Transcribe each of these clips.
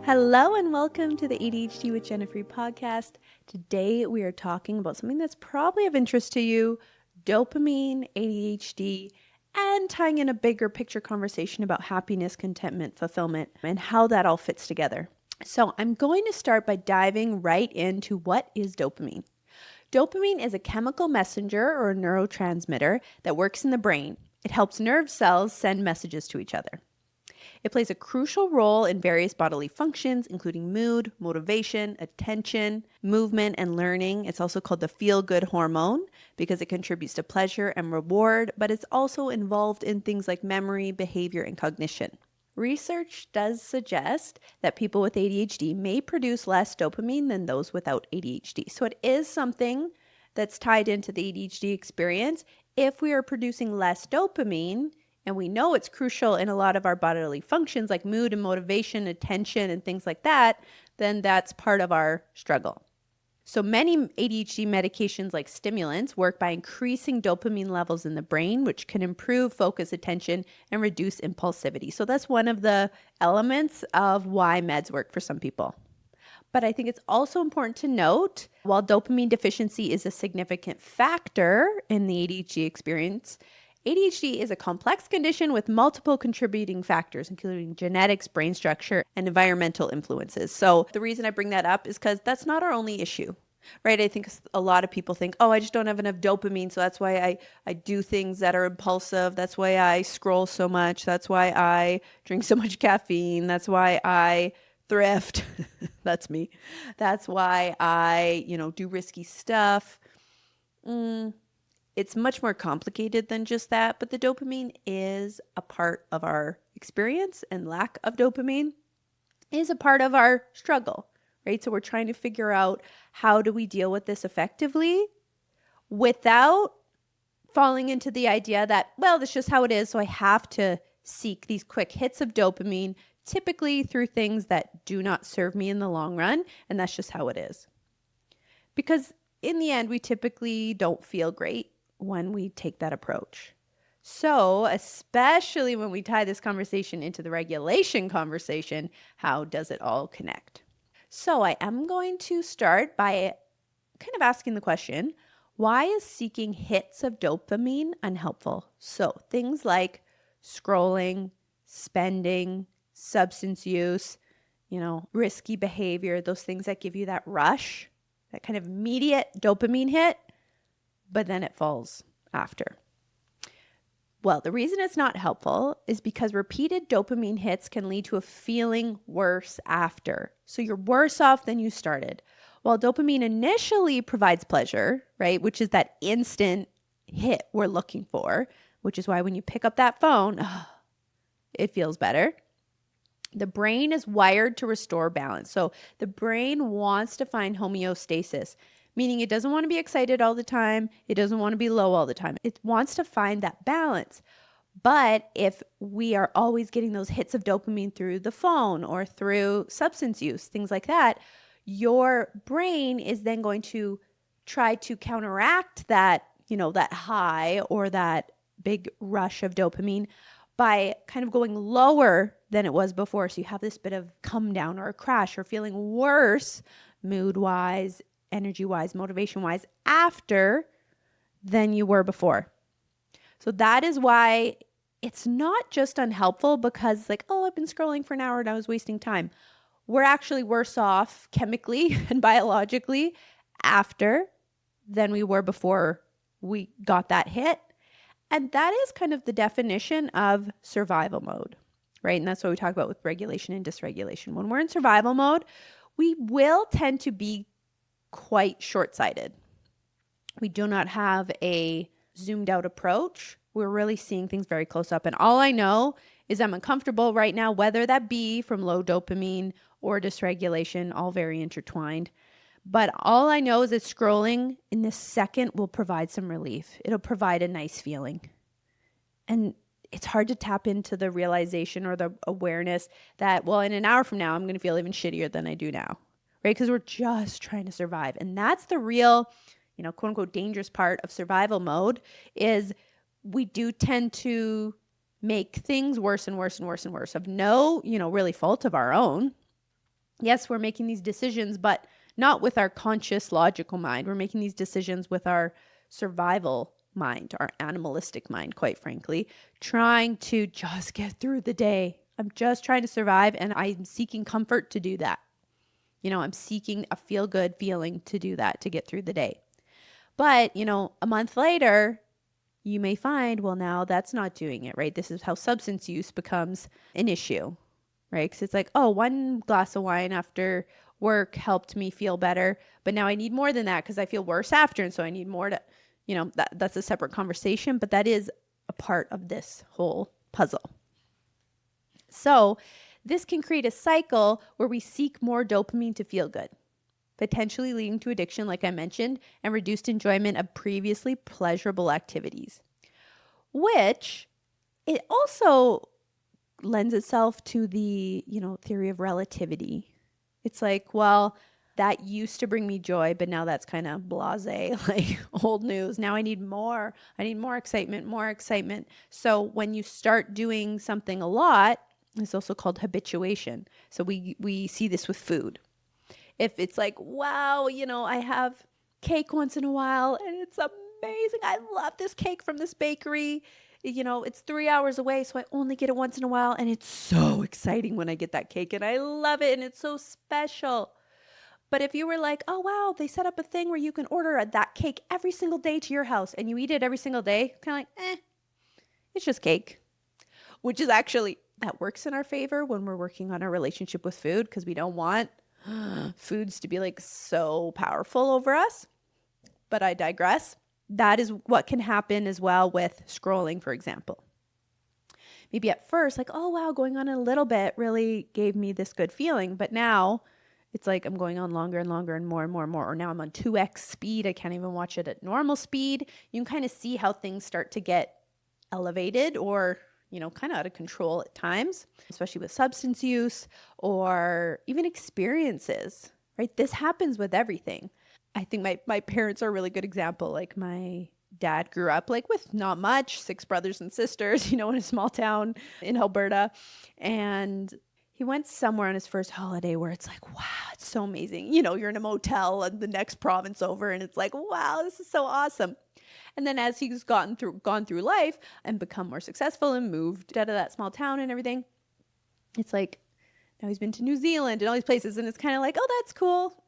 Hello and welcome to the ADHD with Jenna podcast. Today we are talking about something that's probably of interest to you, dopamine, ADHD, and tying in a bigger picture conversation about happiness, contentment, fulfillment, and how that all fits together. So I'm going to start by diving right into what is dopamine. Dopamine is a chemical messenger or a neurotransmitter that works in the brain. It helps nerve cells send messages to each other. It plays a crucial role in various bodily functions, including mood, motivation, attention, movement, and learning. It's also called the feel-good hormone because it contributes to pleasure and reward, but it's also involved in things like memory, behavior, and cognition. Research does suggest that people with ADHD may produce less dopamine than those without ADHD. So it is something that's tied into the ADHD experience. If we are producing less dopamine, and we know it's crucial in a lot of our bodily functions like mood and motivation, attention, and things like that, then that's part of our struggle. So many ADHD medications like stimulants work by increasing dopamine levels in the brain, which can improve focus, attention, and reduce impulsivity. So that's one of the elements of why meds work for some people. But I think it's also important to note, while dopamine deficiency is a significant factor in the ADHD experience, ADHD is a complex condition with multiple contributing factors, including genetics, brain structure, and environmental influences. So the reason I bring that up is because that's not our only issue, right? I think a lot of people think, oh, I just don't have enough dopamine, so that's why I do things that are impulsive. That's why I scroll so much. That's why I drink so much caffeine. That's why I thrift. That's me. That's why I, do risky stuff. It's much more complicated than just that, but the dopamine is a part of our experience, and lack of dopamine is a part of our struggle, right? So we're trying to figure out how do we deal with this effectively without falling into the idea that, well, that's just how it is, so I have to seek these quick hits of dopamine, typically through things that do not serve me in the long run, and that's just how it is. Because in the end, we typically don't feel great when we take that approach. So, especially when we tie this conversation into the regulation conversation, how does it all connect? So, I am going to start by kind of asking the question, why is seeking hits of dopamine unhelpful? So, things like scrolling, spending, substance use, risky behavior, those things that give you that rush, that kind of immediate dopamine hit, but then it falls after. Well, the reason it's not helpful is because repeated dopamine hits can lead to a feeling worse after. So you're worse off than you started. While dopamine initially provides pleasure, right, which is that instant hit we're looking for, which is why when you pick up that phone, it feels better. The brain is wired to restore balance. So the brain wants to find homeostasis, meaning it doesn't want to be excited all the time. It doesn't want to be low all the time. It wants to find that balance. But if we are always getting those hits of dopamine through the phone or through substance use, things like that, your brain is then going to try to counteract that, that high or that big rush of dopamine by kind of going lower than it was before. So you have this bit of come down or a crash or feeling worse mood-wise, energy-wise, motivation-wise after than you were before. So that is why it's not just unhelpful because I've been scrolling for an hour and I was wasting time. We're actually worse off chemically and biologically after than we were before we got that hit. And that is kind of the definition of survival mode, right? And that's what we talk about with regulation and dysregulation. When we're in survival mode, we will tend to be quite short-sighted. We do not have a zoomed out approach. We're really seeing things very close up. And all I know is I'm uncomfortable right now, whether that be from low dopamine or dysregulation, all very intertwined. But all I know is that scrolling in this second will provide some relief. It'll provide a nice feeling. And it's hard to tap into the realization or the awareness that, well, in an hour from now, I'm going to feel even shittier than I do now, right? Because we're just trying to survive. And that's the real, quote unquote, dangerous part of survival mode is we do tend to make things worse and worse and worse and worse of no, really fault of our own. Yes, we're making these decisions, but not with our conscious, logical mind. We're making these decisions with our survival mind, our animalistic mind, quite frankly, trying to just get through the day. I'm just trying to survive, and I'm seeking comfort to do that. I'm seeking a feel good feeling to do that, to get through the day. But, a month later, you may find, well, now that's not doing it, right? This is how substance use becomes an issue, right? Because it's like, oh, one glass of wine after work helped me feel better, but now I need more than that because I feel worse after. And so I need more to, that's a separate conversation, but that is a part of this whole puzzle. So this can create a cycle where we seek more dopamine to feel good, potentially leading to addiction, like I mentioned, and reduced enjoyment of previously pleasurable activities, which it also lends itself to the, theory of relativity. It's like, well, that used to bring me joy, but now that's kind of blasé, like old news. Now I need more. I need more excitement, more excitement. So when you start doing something a lot, it's also called habituation. So we see this with food. If it's like, wow, I have cake once in a while and it's amazing. I love this cake from this bakery. It's 3 hours away, so I only get it once in a while. And it's so exciting when I get that cake and I love it and it's so special. But if you were like, oh, wow, they set up a thing where you can order that cake every single day to your house and you eat it every single day, kind of like, it's just cake, which is actually, that works in our favor when we're working on our relationship with food because we don't want foods to be like so powerful over us. But I digress. That is what can happen as well with scrolling, for example. Maybe at first, like, oh, wow, going on a little bit really gave me this good feeling. But now it's like I'm going on longer and longer and more and more and more. Or now I'm on 2x speed. I can't even watch it at normal speed. You can kind of see how things start to get elevated or kind of out of control at times, especially with substance use or even experiences, right? This happens with everything. I think my parents are a really good example. Like my dad grew up like with not much, 6 brothers and sisters, in a small town in Alberta. And he went somewhere on his first holiday where it's like, wow, it's so amazing. You're in a motel in the next province over and it's like, wow, this is so awesome. And then as he's gone through life and become more successful and moved out of that small town and everything, it's like now he's been to New Zealand and all these places and it's kind of like, oh, that's cool.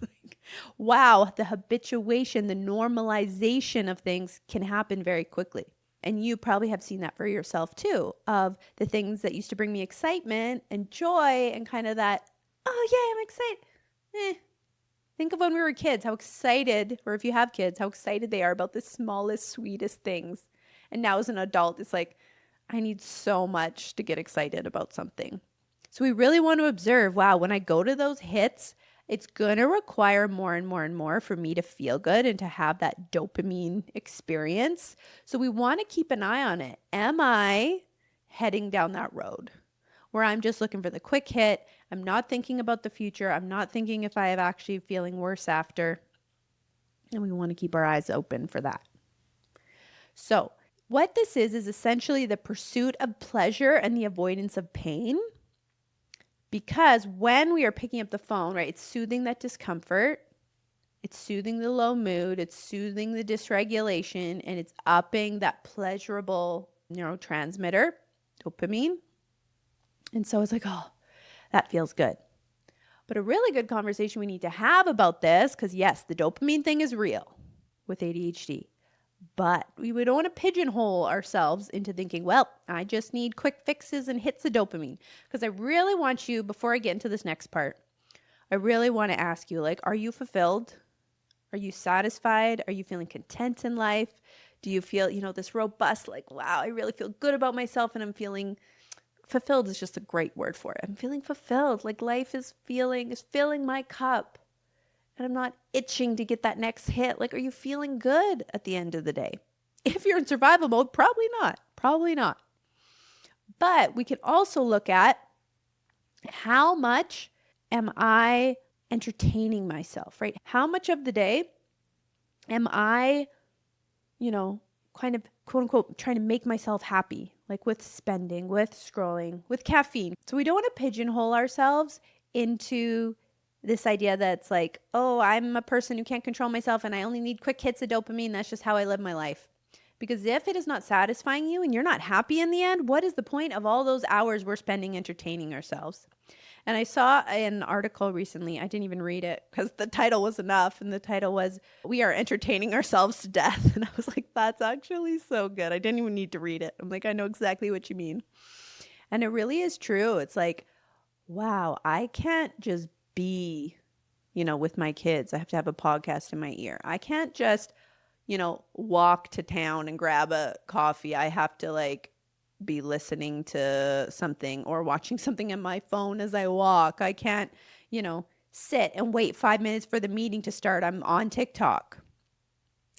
Like, wow, the habituation, the normalization of things can happen very quickly. And you probably have seen that for yourself too, of the things that used to bring me excitement and joy and kind of that, oh yeah, I'm excited. Think of when we were kids, how excited, or if you have kids, how excited they are about the smallest, sweetest things. And now as an adult, it's like, I need so much to get excited about something. So we really want to observe, wow, when I go to those hits, it's going to require more and more and more for me to feel good and to have that dopamine experience. So we want to keep an eye on it. Am I heading down that road where I'm just looking for the quick hit? I'm not thinking about the future. I'm not thinking if I am actually feeling worse after. And we want to keep our eyes open for that. So what this is essentially the pursuit of pleasure and the avoidance of pain. Because when we are picking up the phone, right, it's soothing that discomfort. It's soothing the low mood. It's soothing the dysregulation. And it's upping that pleasurable neurotransmitter, dopamine. And so it's like, oh, that feels good. But a really good conversation we need to have about this, because yes, the dopamine thing is real with ADHD, but we don't want to pigeonhole ourselves into thinking, well, I just need quick fixes and hits of dopamine. Because I really want you, before I get into this next part, I really want to ask you, like, are you fulfilled? Are you satisfied? Are you feeling content in life? Do you feel, this robust, like, wow, I really feel good about myself and I'm feeling fulfilled is just a great word for it. I'm feeling fulfilled. Like life is filling my cup. And I'm not itching to get that next hit. Like, are you feeling good at the end of the day? If you're in survival mode, probably not. Probably not. But we can also look at how much am I entertaining myself, right? How much of the day am I, kind of quote unquote trying to make myself happy, like with spending, with scrolling, with caffeine. So we don't want to pigeonhole ourselves into this idea that's like, oh, I'm a person who can't control myself and I only need quick hits of dopamine. That's just how I live my life. Because if it is not satisfying you and you're not happy in the end, what is the point of all those hours we're spending entertaining ourselves? And I saw an article recently. I didn't even read it because the title was enough. And the title was, "We are entertaining ourselves to death." And I was like, that's actually so good. I didn't even need to read it. I'm like, I know exactly what you mean. And it really is true. It's like, wow, I can't just be, with my kids. I have to have a podcast in my ear. I can't just, walk to town and grab a coffee. I have to like be listening to something or watching something on my phone as I walk. I can't, sit and wait 5 minutes for the meeting to start. I'm on TikTok.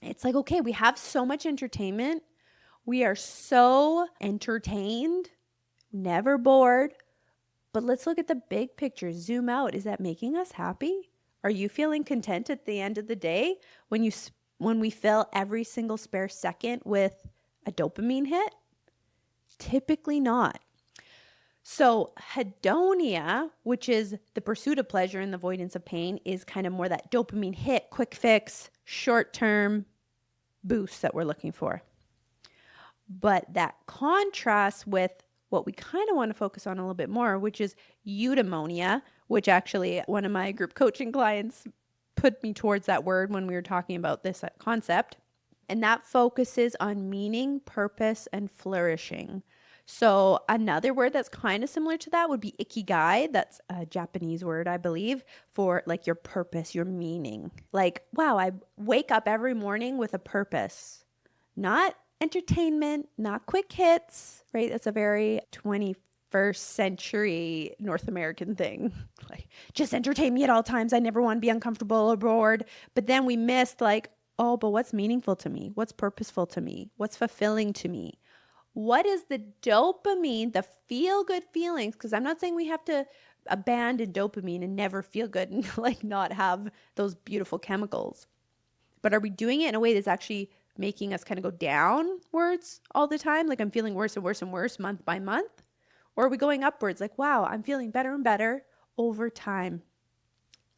It's like, okay, we have so much entertainment. We are so entertained, never bored. But let's look at the big picture. Zoom out. Is that making us happy? Are you feeling content at the end of the day when we fill every single spare second with a dopamine hit? Typically not. So hedonia, which is the pursuit of pleasure and the avoidance of pain, is kind of more that dopamine hit, quick fix, short-term boost that we're looking for. But that contrasts with what we kind of want to focus on a little bit more, which is eudaimonia, which actually one of my group coaching clients put me towards that word when we were talking about this concept. And that focuses on meaning, purpose, and flourishing. So another word that's kind of similar to that would be ikigai. That's a Japanese word, I believe, for like your purpose, your meaning. Like, wow, I wake up every morning with a purpose, not entertainment, not quick hits, right? That's a very 21st century North American thing. Like, just entertain me at all times. I never want to be uncomfortable or bored. But then we missed like, oh, but what's meaningful to me? What's purposeful to me? What's fulfilling to me? What is the dopamine, the feel-good feelings? Because I'm not saying we have to abandon dopamine and never feel good and like not have those beautiful chemicals. But are we doing it in a way that's actually making us kind of go downwards all the time? Like I'm feeling worse and worse and worse month by month? Or are we going upwards? Like, wow, I'm feeling better and better over time.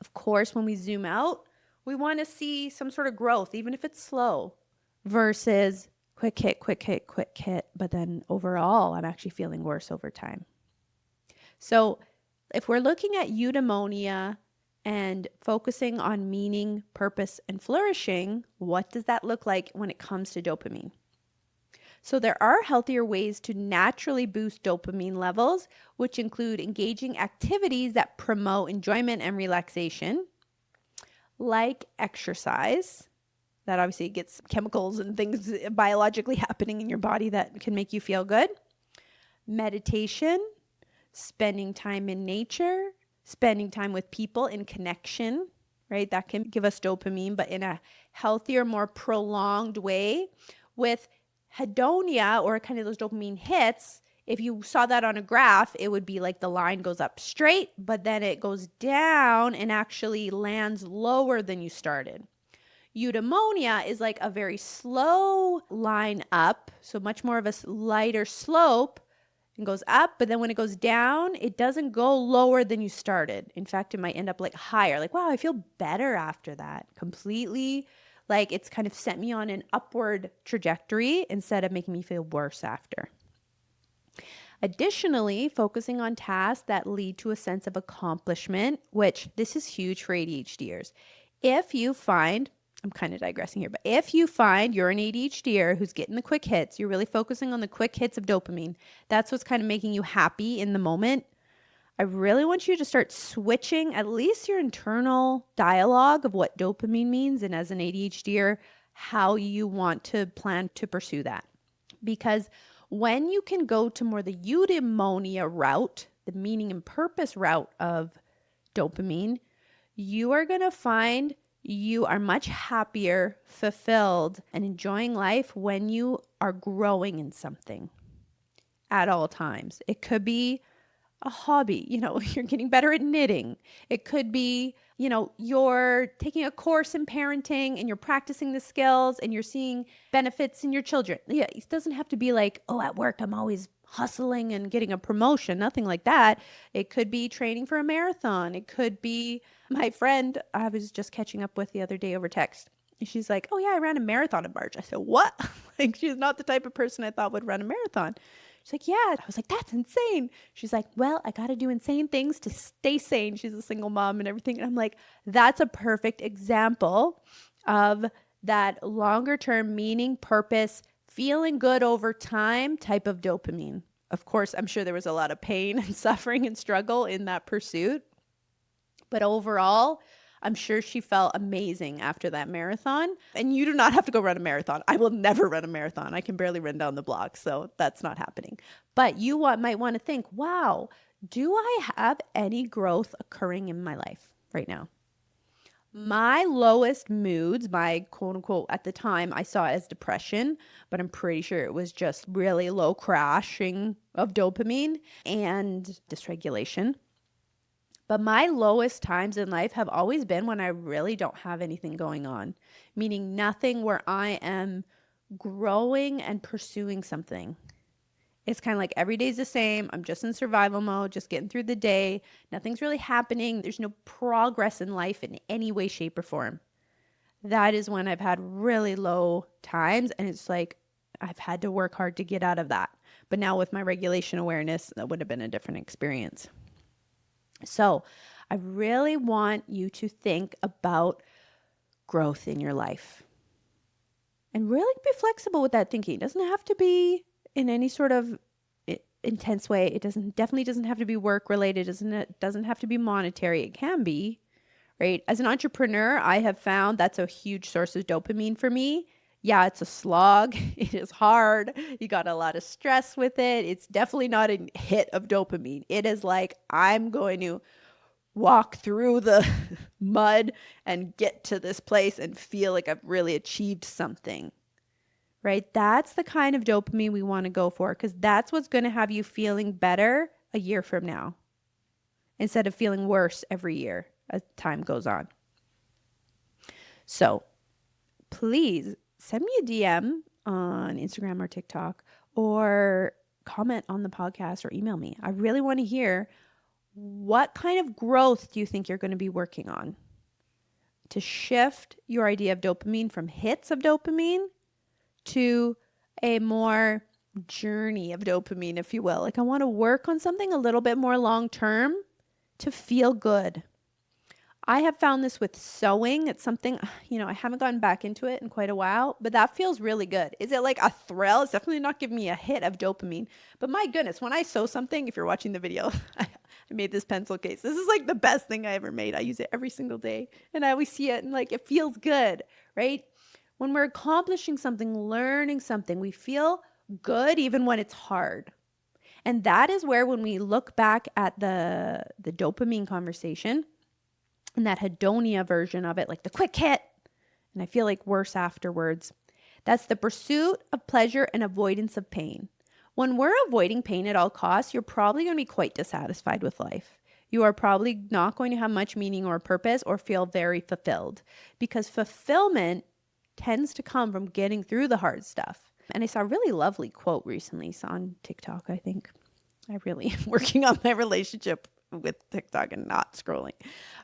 Of course, when we zoom out, we want to see some sort of growth, even if it's slow, versus quick hit, quick hit, quick hit. But then overall, I'm actually feeling worse over time. So if we're looking at eudaimonia and focusing on meaning, purpose, and flourishing, what does that look like when it comes to dopamine? So there are healthier ways to naturally boost dopamine levels, which include engaging activities that promote enjoyment and relaxation, like exercise. That obviously gets chemicals and things biologically happening in your body that can make you feel good. Meditation, spending time in nature, spending time with people in connection, right? That can give us dopamine, but in a healthier, more prolonged way. With hedonia, or kind of those dopamine hits, if you saw that on a graph, it would be like the line goes up straight, but then it goes down and actually lands lower than you started. Eudaimonia is like a very slow line up, so much more of a lighter slope, and goes up, but then when it goes down, it doesn't go lower than you started. In fact, it might end up like higher. Like, wow, I feel better after that. Completely, like it's kind of sent me on an upward trajectory instead of making me feel worse after. Additionally, focusing on tasks that lead to a sense of accomplishment, which this is huge for ADHDers. If you find, I'm kind of digressing here, but if you find you're an ADHDer who's getting the quick hits, you're really focusing on the quick hits of dopamine, that's what's kind of making you happy in the moment, I really want you to start switching at least your internal dialogue of what dopamine means, and as an ADHDer, how you want to plan to pursue that. Because when you can go to more the eudaimonia route, the meaning and purpose route of dopamine, you are going to find you are much happier, fulfilled, and enjoying life when you are growing in something at all times. It could be a hobby, you're getting better at knitting. It could be, you're taking a course in parenting and you're practicing the skills and you're seeing benefits in your children. Yeah, it doesn't have to be like, oh, at work, I'm always hustling and getting a promotion, nothing like that. It could be training for a marathon. It could be my friend I was just catching up with the other day over text. She's like, oh yeah, I ran a marathon in March. I said, what? Like, she's not the type of person I thought would run a marathon. She's like, yeah. I was like, that's insane. She's like, well, I got to do insane things to stay sane. She's a single mom and everything. And I'm like, that's a perfect example of that longer term meaning, purpose, feeling good over time type of dopamine. Of course, I'm sure there was a lot of pain and suffering and struggle in that pursuit. But overall, I'm sure she felt amazing after that marathon. And you do not have to go run a marathon. I will never run a marathon. I can barely run down the block, so that's not happening. But you might want to think, wow, do I have any growth occurring in my life right now? My lowest moods, my quote unquote, at the time I saw it as depression, but I'm pretty sure it was just really low crashing of dopamine and dysregulation. But my lowest times in life have always been when I really don't have anything going on, meaning nothing where I am growing and pursuing something. It's kind of like every day's the same. I'm just in survival mode, just getting through the day. Nothing's really happening. There's no progress in life in any way, shape, or form. That is when I've had really low times. And it's like I've had to work hard to get out of that. But now with my regulation awareness, that would have been a different experience. So I really want you to think about growth in your life and really be flexible with that thinking. It doesn't have to be in any sort of intense way. It definitely doesn't have to be work related. It doesn't have to be monetary. It can be, right? As an entrepreneur, I have found that's a huge source of dopamine for me. Yeah, it's a slog. It is hard. You got a lot of stress with it. It's definitely not a hit of dopamine. It is like, I'm going to walk through the mud and get to this place and feel like I've really achieved something. Right? That's the kind of dopamine we want to go for, because that's what's going to have you feeling better a year from now instead of feeling worse every year as time goes on. So please send me a DM on Instagram or TikTok, or comment on the podcast, or email me. I really want to hear, what kind of growth do you think you're going to be working on to shift your idea of dopamine from hits of dopamine to a more journey of dopamine, if you will. Like, I want to work on something a little bit more long term to feel good. I have found this with sewing. It's something, I haven't gotten back into it in quite a while, but that feels really good. Is it like a thrill? It's definitely not giving me a hit of dopamine. But my goodness, when I sew something, if you're watching the video, I made this pencil case. This is like the best thing I ever made. I use it every single day, and I always see it and like it feels good, right? When we're accomplishing something, learning something, we feel good even when it's hard. And that is where, when we look back at the dopamine conversation and that hedonia version of it, like the quick hit, and I feel like worse afterwards, that's the pursuit of pleasure and avoidance of pain. When we're avoiding pain at all costs, you're probably going to be quite dissatisfied with life. You are probably not going to have much meaning or purpose or feel very fulfilled, because fulfillment tends to come from getting through the hard stuff. And I saw a really lovely quote recently on TikTok, I think. I really am working on my relationship with TikTok and not scrolling.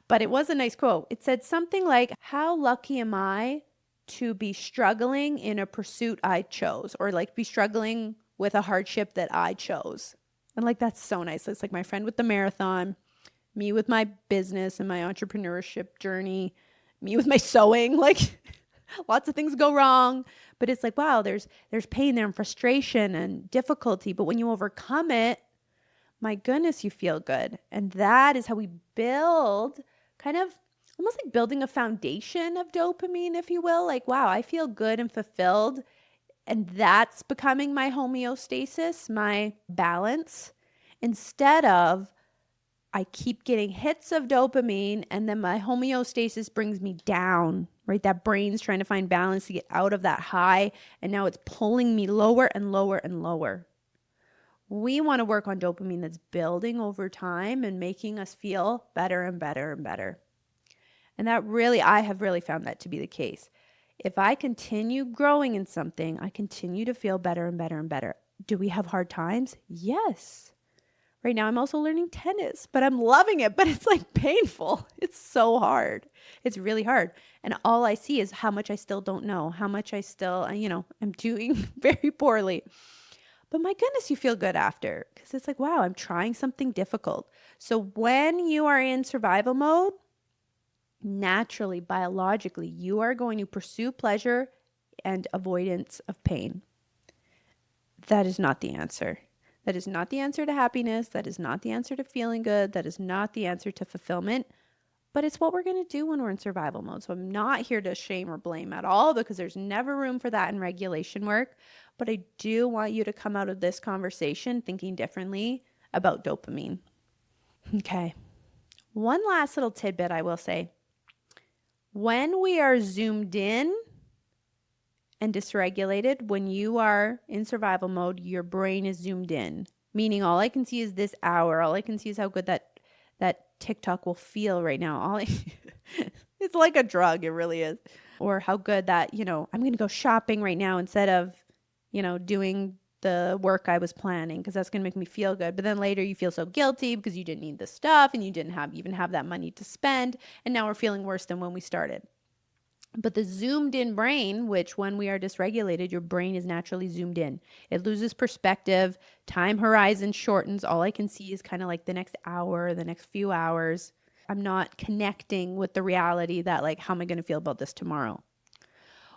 But it was a nice quote. It said something like, how lucky am I to be struggling in a pursuit I chose, or like be struggling with a hardship that I chose. And like, that's so nice. It's like my friend with the marathon, me with my business and my entrepreneurship journey, me with my sewing, like lots of things go wrong, but it's like, wow, there's pain there and frustration and difficulty. But when you overcome it, my goodness, you feel good. And that is how we build, kind of almost like building a foundation of dopamine, if you will. Like, wow, I feel good and fulfilled. And that's becoming my homeostasis, my balance, instead of I keep getting hits of dopamine and then my homeostasis brings me down, right? That brain's trying to find balance to get out of that high, and now it's pulling me lower and lower and lower. We want to work on dopamine that's building over time and making us feel better and better and better. And that really, I have really found that to be the case. If I continue growing in something, I continue to feel better and better and better. Do we have hard times? Yes. Right now, I'm also learning tennis, but I'm loving it, but it's like painful. It's so hard. It's really hard. And all I see is how much I still don't know, how much I still, I'm doing very poorly. But my goodness, you feel good after because it's like, wow, I'm trying something difficult. So when you are in survival mode, naturally, biologically, you are going to pursue pleasure and avoidance of pain. That is not the answer. That is not the answer to happiness. That is not the answer to feeling good. That is not the answer to fulfillment. But it's what we're going to do when we're in survival mode. So I'm not here to shame or blame at all because there's never room for that in regulation work. But I do want you to come out of this conversation thinking differently about dopamine. Okay. One last little tidbit I will say. When we are zoomed in and dysregulated, when you are in survival mode, your brain is zoomed in, meaning all I can see is this hour. All I can see is how good that TikTok will feel right now. It's like a drug. It really is. Or how good that, I'm going to go shopping right now instead of, doing the work I was planning because that's going to make me feel good. But then later you feel so guilty because you didn't need the stuff and you didn't even have that money to spend. And now we're feeling worse than when we started. But the zoomed in brain, which when we are dysregulated, your brain is naturally zoomed in. It loses perspective. Time horizon shortens. All I can see is kind of like the next hour, the next few hours. I'm not connecting with the reality that like, how am I going to feel about this tomorrow?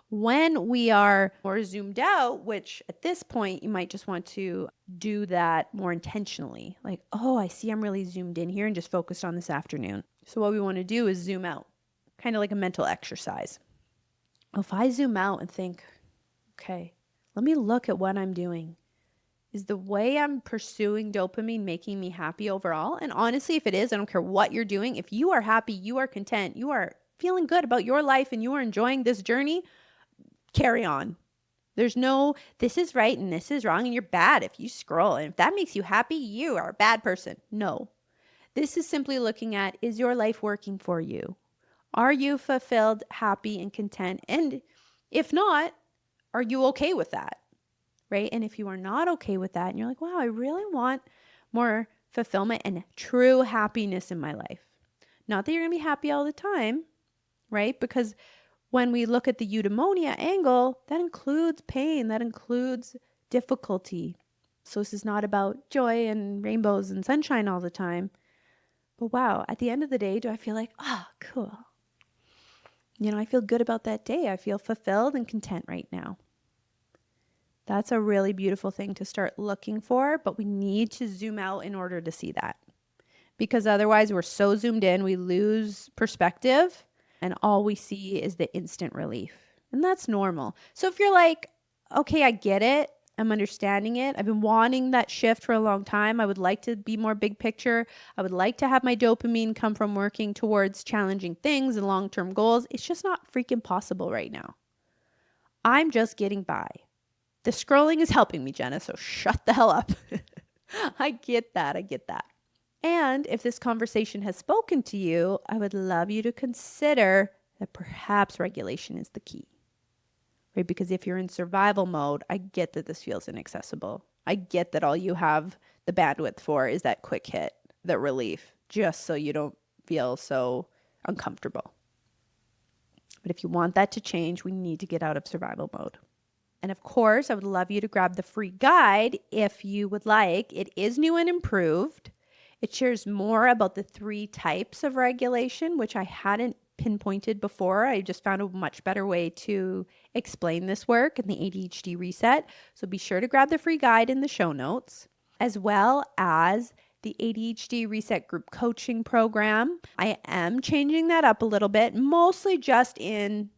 When we are more zoomed out, which at this point, you might just want to do that more intentionally. Like, oh, I see I'm really zoomed in here and just focused on this afternoon. So what we want to do is zoom out, kind of like a mental exercise. If I zoom out and think, okay, let me look at what I'm doing. Is the way I'm pursuing dopamine making me happy overall? And honestly, if it is, I don't care what you're doing. If you are happy, you are content, you are feeling good about your life and you are enjoying this journey, carry on. There's no, this is right and this is wrong and you're bad if you scroll. And if that makes you happy, you are a bad person. No. This is simply looking at, is your life working for you? Are you fulfilled, happy, and content? And if not, are you okay with that? Right? And if you are not okay with that and you're like, wow, I really want more fulfillment and true happiness in my life. Not that you're going to be happy all the time, right? Because when we look at the eudaimonia angle, that includes pain, that includes difficulty. So this is not about joy and rainbows and sunshine all the time. But wow, at the end of the day, do I feel like, oh, cool. I feel good about that day. I feel fulfilled and content right now. That's a really beautiful thing to start looking for, but we need to zoom out in order to see that. Because otherwise we're so zoomed in, we lose perspective and all we see is the instant relief. And that's normal. So if you're like, okay, I get it. I'm understanding it. I've been wanting that shift for a long time. I would like to be more big picture. I would like to have my dopamine come from working towards challenging things and long-term goals. It's just not freaking possible right now. I'm just getting by. The scrolling is helping me, Jenna, so shut the hell up. I get that. And if this conversation has spoken to you, I would love you to consider that perhaps regulation is the key. Right? Because if you're in survival mode, I get that this feels inaccessible. I get that all you have the bandwidth for is that quick hit, that relief, just so you don't feel so uncomfortable. But if you want that to change, we need to get out of survival mode. And of course, I would love you to grab the free guide if you would like. It is new and improved. It shares more about the 3 types of regulation, which I hadn't pinpointed before. I just found a much better way to explain this work in the ADHD reset. So be sure to grab the free guide in the show notes, as well as the ADHD reset group coaching program. I am changing that up a little bit, mostly just in,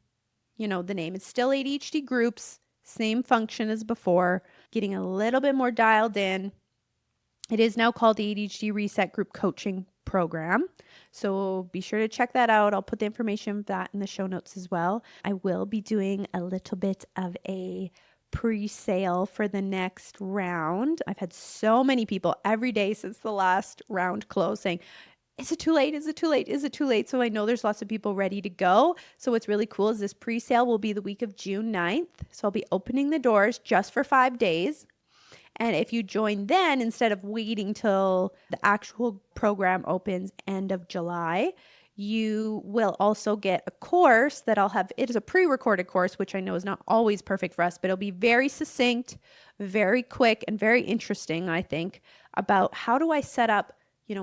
the name. It's still ADHD groups, same function as before, getting a little bit more dialed in. It is now called the ADHD reset group coaching program. So be sure to check that out. I'll put the information of that in the show notes as well. I will be doing a little bit of a pre-sale for the next round. I've had so many people every day since the last round closed saying, is it too late? Is it too late? Is it too late? So I know there's lots of people ready to go. So what's really cool is this pre-sale will be the week of June 9th. So I'll be opening the doors just for 5 days. And if you join then, instead of waiting till the actual program opens end of July, you will also get a course that I'll have. It is a pre-recorded course, which I know is not always perfect for us, but it'll be very succinct, very quick, and very interesting, I think, about how do I set up,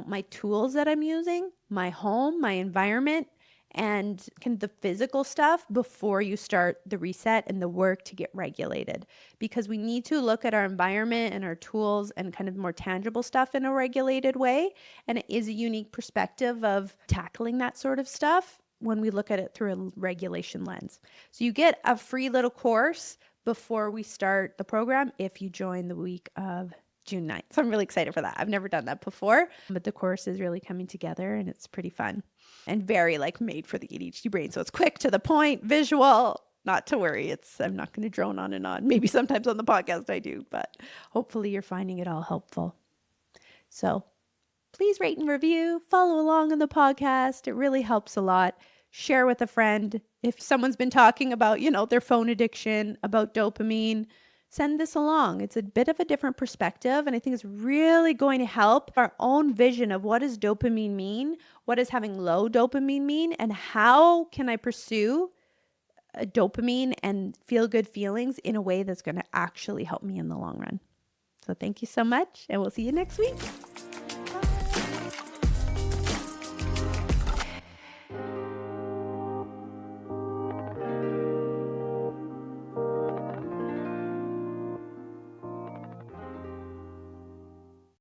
my tools that I'm using, my home, my environment, and kind of the physical stuff before you start the reset and the work to get regulated. Because we need to look at our environment and our tools and kind of more tangible stuff in a regulated way. And it is a unique perspective of tackling that sort of stuff when we look at it through a regulation lens. So you get a free little course before we start the program if you join the week of June 9th. So I'm really excited for that. I've never done that before, but the course is really coming together and it's pretty fun and very made for the ADHD brain. So it's quick, to the point, visual, not to worry. I'm not going to drone on and on. Maybe sometimes on the podcast I do, but hopefully you're finding it all helpful. So please rate and review, follow along on the podcast. It really helps a lot. Share with a friend. If someone's been talking about, their phone addiction, about dopamine, send this along. It's a bit of a different perspective, and I think it's really going to help our own vision of what does dopamine mean, what does having low dopamine mean, and how can I pursue a dopamine and feel good feelings in a way that's going to actually help me in the long run. So thank you so much, and we'll see you next week.